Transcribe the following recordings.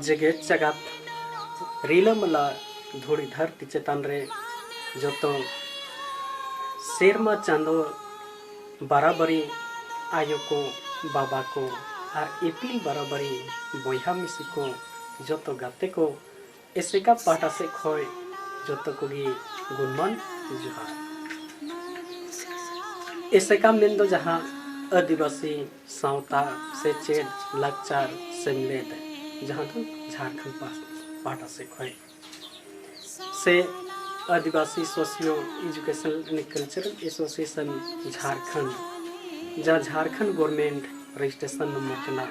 जेगेट जगत रिलामला धूड़ी धरती चेतान रे जोतो सेरमा चांदो बराबरी आयो को बाबा को और इपिल बराबरी बोहा मिसी को जोतो गाते को एसेका पाटा से खोय जोतो कोगी गुणमान जुहार एसेका मेंदो जहां आदिवासी सावता से चेड लाचार सेमलेद जहां तो झारखंड पाटा से खोय से Adivasi socio education and cultural association Jharkhand जहाँ झारखंड गवर्नमेंट रजिस्ट्रेशन नंबर कना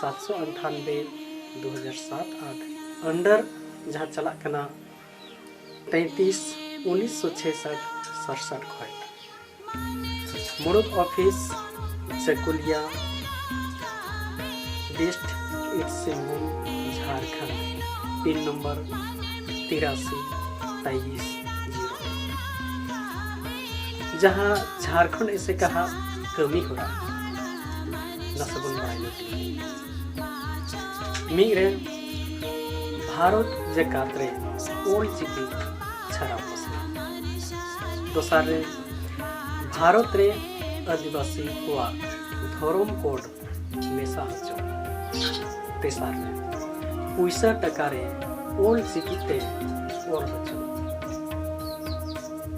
798 2007 आठ अंडर जहाँ चला कना 33 1966 67 खोय Murud office Chakuliya west east Singhbhum Jharkhand pin number 83 जहाँ झारखंड ऐसे कहा कमी हो रहा नसबन मीरे भारत जकात रे ओल चिकी छरा पसना दोसार रे भारत रे आदिवासी हुआ धर्म कोड मेसा हचो तेसार रे पैसा टका रे ओल चिकी ते ओल हचो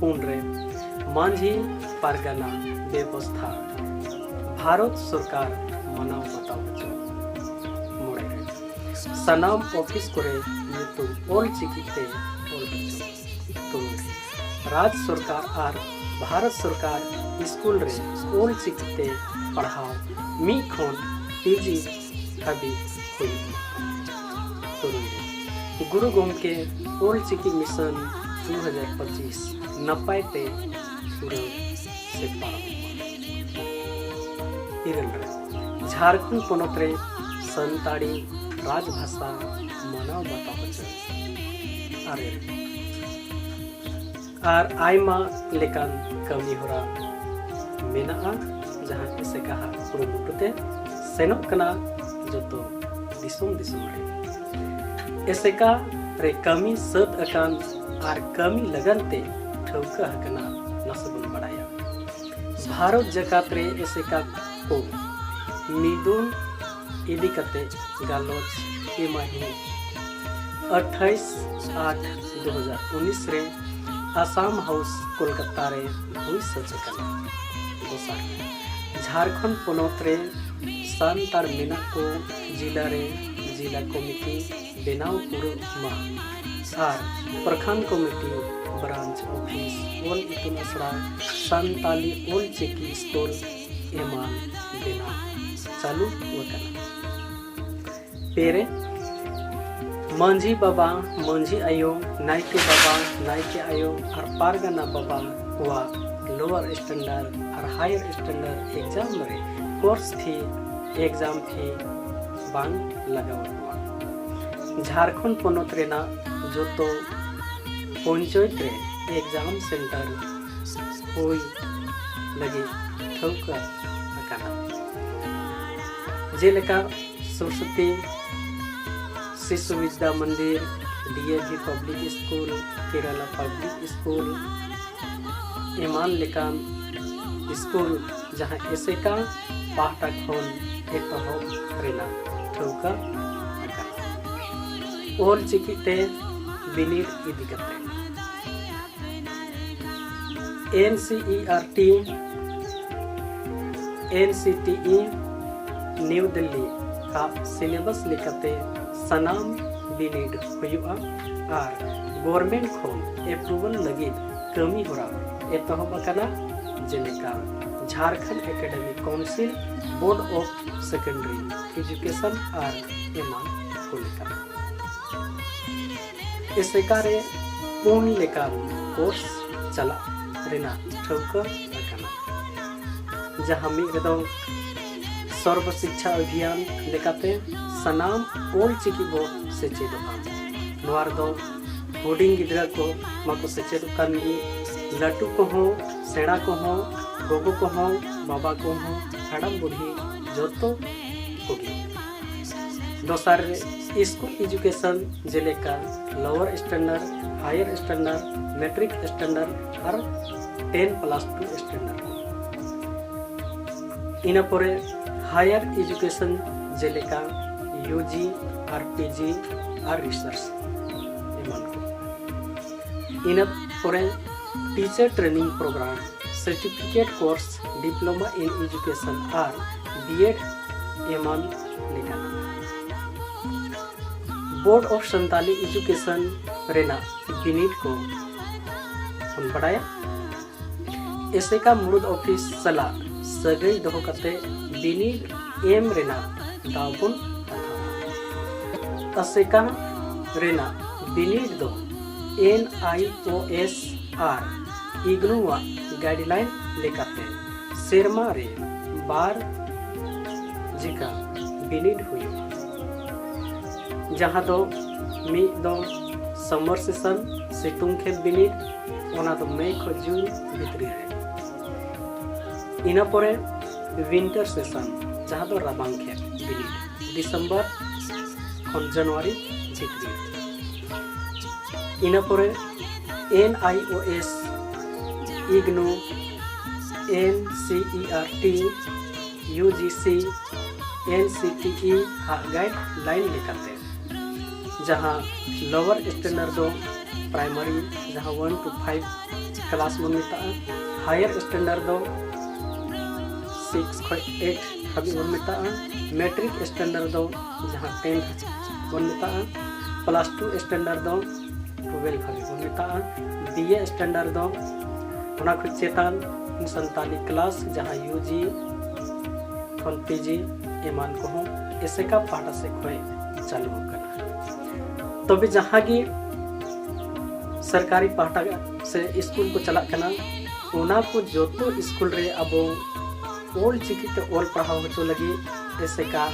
पुन रे मांझी पारगाना व्यवस्था भारत सरकार मनाव बताओ मोड़े सनाम ऑफिस करे नीतु ओल चिकिते ओल तो राज्य सरकार और भारत सरकार स्कूल रे ओल चिकिते पढ़ाओ मी खोन पीजी हबी हुई तो गुरु गोमके ओल चिकी मिशन 2025 नपाय ते से झारखंड पोनत रे संताड़ी राजभाषा मनाव बताओ अरे और आयमा लेकान कमी होरा मेना जहाँ से कहा कुरुमुटुते सेनोक कना जोतो दिसुम दिसुम रे एसेका रे कमी सत अकान और कमी लगनते ठौका हकना नसबन बड़ाया भारत जकात रे एसेका को मिदुन इदिकते गालोच इमाही 28/8/2019 रे आसाम हाउस कोलकाता रे हुई सचकना दोसार झारखंड पोनत रे सांतार मेना को जिला रे जिला कमिटी बेनाव पुरो मा और प्रखंड कमिटी ब्रांच ऑफिस ओल इतुन असरा संताली ओल चिकी स्कूल एमान बेना चालू वकना पेरे मंझी बाबा मंझी आयो नायके बाबा नायके आयो और पारगाना बाबा हुआ लोअर स्टैंडर्ड और हायर स्टैंडर्ड एग्जाम रे कोर्स फी एग्जाम फी बांग लगाव हुआ झारखंड पोनत रेना जो तो पंचायत रे एग्जाम सेंटर होई लगे ठौका अकाना जेलेका Saraswati Shishu Vidya Mandir DAV public school Kerala public school ईमान लेकान स्कूल जहाँ ऐसे का पाटा खोन एतहब रेना ठौका अकाना ओल चिकिते बिनीर इदिकते NCERT NCTE न्यू दिल्ली का सिलेबस लिखते सनाम बिनीड हुआ और गवर्नमेंट खोन अप्रूवल लगी कमी हो रहा एतहब अकाना जेनेका Jharkhand academic council board of secondary education और एमान कोलिका एसेकारे पूर्ण लेका कोर्स चला रेना ठौका अकाना जहाँ मिदो सर्व शिक्षा अभियान लेकाते सनाम ओल चिकी बो सेचेदोगा नोआर दो हुडिंग गिद्रा को माको सेचेदो कानी लटू को हो सेड़ा को हो गोगो को हो बाबा को हो हड़म बुढ़ी जोतो कोगी दोसार स्कूल एजुकेशन जेलेका lower standard, higher standard, matric standard और 10+2 स्टैंडर्ड। इना परे हायर एजुकेशन जेलेका यूजी और पीजी और रिसर्च एमान को। इना परे teacher training program, certificate course, diploma in education और बीएड एमान लेका। बोर्ड ऑफ संताली एजुकेशन रेना बिनिड को बड़ाया एसेका मुरुद ऑफिस सला सगई दोहो कते बिनिड एम रेना दावबन असेका रेना बिनिड दो NIOS और इग्नुआ गाइडलाइन लेकाते सेरमा रे बार जिका बिनिड हुई, जहाँ दो मी दो समर सेशन सितुंग खेत बिनिड ओना दो मई खो जून भितरी रे। इना परे विंटर सेशन जहाँ दो राबांग खेत बिनिड दिसंबर खन जनवरी भितरी। इना परे NIOS IGNOU NCERT UGC NCTE guideline लेकाते, जहाँ लोअर स्टैंडर्ड दो प्राइमरी जहाँ 1 to 5 क्लास मन मिता, हायर स्टैंडर्ड दो 6 खो 8 हबी मन मिता, मैट्रिक स्टैंडर्ड दो जहाँ 10 मन मिता, +2 स्टैंडर्ड दो 12 हबी मन मिता, BA स्टैंडर्ड दो ओना खो चेतान संताली क्लास जहाँ यूजी खन पीजी एमान को हों एसेका पाटा से खोए चालू करना। तबे जहाँ की सरकारी पाटा से स्कूल को चला करना ओना को जोतो स्कूल रे अब ओल चिकी ते ओल पढ़ाओ होचो लगी एसेका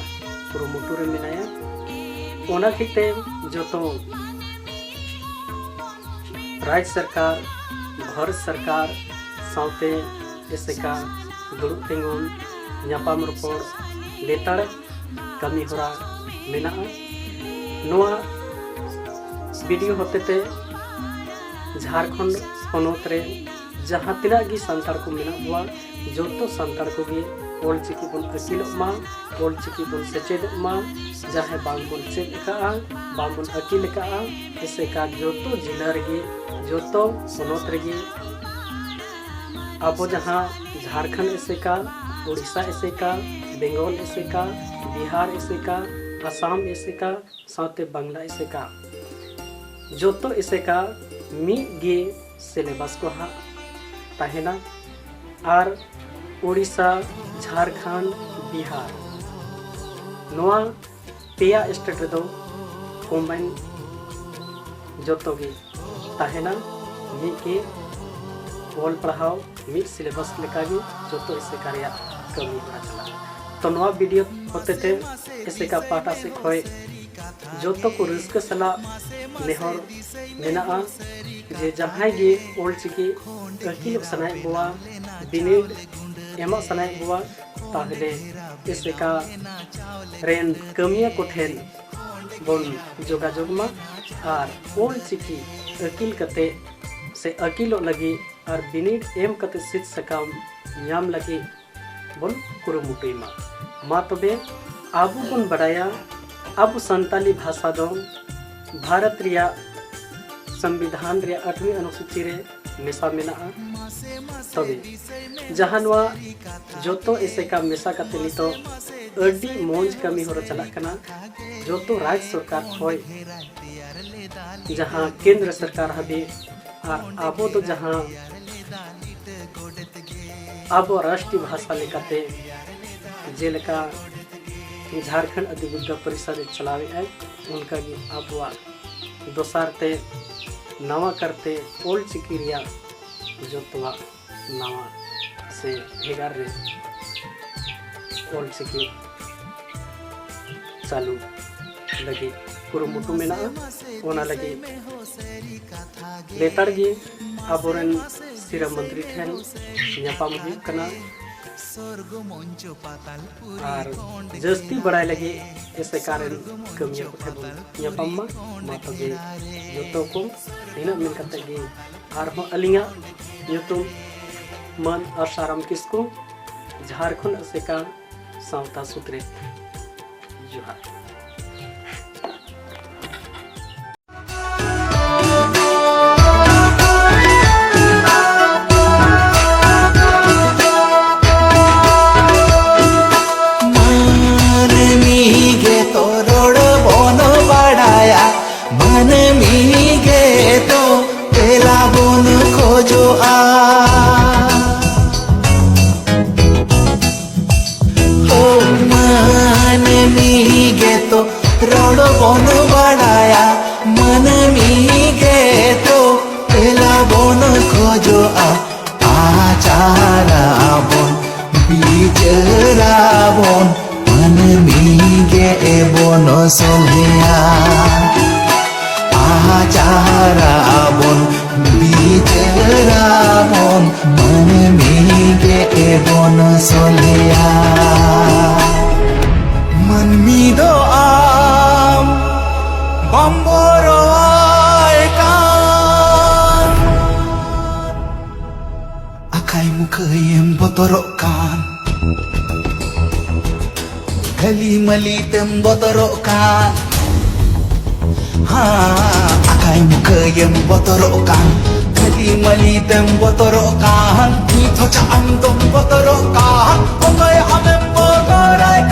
कुरुमुटु रे मिनाया। ओना खिते जोतो राज्य सरकार, भारत सरकार साउते एसेका दुरुब तिंगुन ᱧᱟᱯᱟᱢ ᱨᱚᱯᱚᱲ ᱞᱮᱛᱟᱲ ᱠᱟᱹᱢᱤ ᱦᱚᱨᱟ ᱢᱮᱱᱟᱜᱼᱟ। ᱱᱚᱣᱟ ᱵᱷᱤᱰᱤᱭᱳ ᱦᱚᱛᱮᱛᱮ ঝাড়খণ্ড ᱯᱚᱱᱚᱛ ᱨᱮ ᱡᱟᱦᱟᱸ ᱛᱤᱱᱟᱹᱜ ᱜᱮ ᱥᱟᱱᱛᱟᱲ ᱠᱚ ᱢᱮᱱᱟᱜ ᱵᱚᱣᱟ ᱡᱚᱛᱚ ᱥᱟᱱᱛᱟᱲ ᱠᱚᱜᱮ ᱚᱞᱪᱤᱠᱤ ᱵᱚᱱ ᱟᱹᱠᱤᱞᱚᱜ ᱢᱟ, ᱚᱞᱪᱤᱠᱤ ᱵᱚᱱ ᱥᱮᱪᱮᱫᱚᱜ ᱢᱟ। ᱡᱟᱦᱟᱸᱭ ᱵᱟᱝ ᱵᱚᱱ ᱪᱮᱫ ᱟᱠᱟᱜᱼᱟ, ᱵᱟᱝ ᱵᱚᱱ ᱟᱹᱠᱤᱞ ᱟᱠᱟᱜᱼᱟ, ᱮᱥᱮᱠᱟ ᱡᱚᱛᱚ ᱡᱤᱞᱟ ᱨᱮᱜᱮ ᱡᱚᱛᱚ ᱯᱚᱱᱚᱛ ᱨᱮᱜᱮ ᱟᱵᱚ ᱡᱟᱦᱟᱸ ঝাড়খণ্ড एसेका, उड़ीसा एसेका, बेंगल एसेका, बिहार एसेका, आसाम एसेका साथे बांग्ला एसेका जोतो एसेका मीगे सिलेबस को हा ताहेना और उड़ीसा, झारखंड, बिहार नोआ पेया स्टेट दो कॉम्बाइन जोतो गे ताहेना मीगे ओल पढ़ाओ मिड सिलेबस लेकागी जोतो एसेका रेया कमी होना चला। तो नोआ वीडियो होते एसेका पाटा से खोए जोतो को रिस्क सला नेहर मेना जे जहां गे ओल चिकी अकिल सनाय बुआ बिनिड एमा सनाय बुआ ताहले एसेका रेन कमिया कोठेन बोन जोगाजोग मा और ओल चिकी अकिल कते से अकिलो लगी और बिनिड एम कते सिद सकाम ᱧᱟᱢ लगी बोन कुरुमुटुई मा तबे आबू बोन बड़ाया अब संताली भाषा दो भारत रिया संविधान रिया 8वीं अनुसूची रे मेसा मेना। तबे जहां नवा जोतो एसेका मेसा कते नितो अडी मोज कमी हो चला कना जोतो राज्य सरकार खोय जहां केंद्र सरकार हबे और आबो तो जहां अब राष्ट्रीय भाषा लेकाते जेलका झारखंड अधिविद्या परिषद चलावे है उनका भी अब दोसारते नवा करते ओल चिकी रिया जोतवा नवा से भेगार रे ओल चिकी चालू लगी कुरुमुटु मेना ओना लगी लेतार गे आबोरेन सिरा मंत्री ठेन ᱧᱟᱯᱟᱢ हुई कना और जस्ती बड़ाई लगे ऐसे कारण कमिया को थे nyapamma माता गे जोतो को इन मिल करते गे और हम अलिंगा यूट्यूब मन और साराम किसको झारखंड से का सावता सूत्रे जोहार Acarabon bijarabon manmige ebon solea manmi doam bamboroy kan akai mukayem botorokan gali malitem botorokan akai mukayem botorokan gali malitem botorokan ito caam tom botorokan akai amem botorokan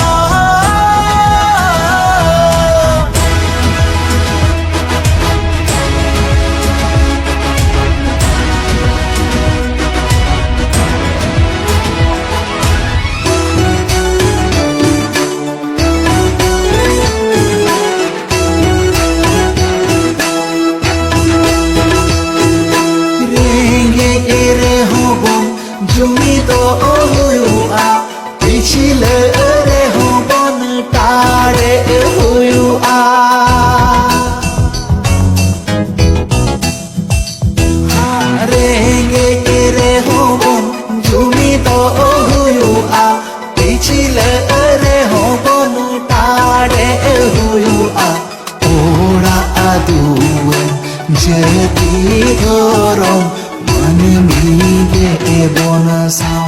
Jumi to huyua pichile re ho bon tare huyua renge re ho bon jumi to huyua pichile re ho bon tare huyua ora aduan jati gorom manmige ebon sao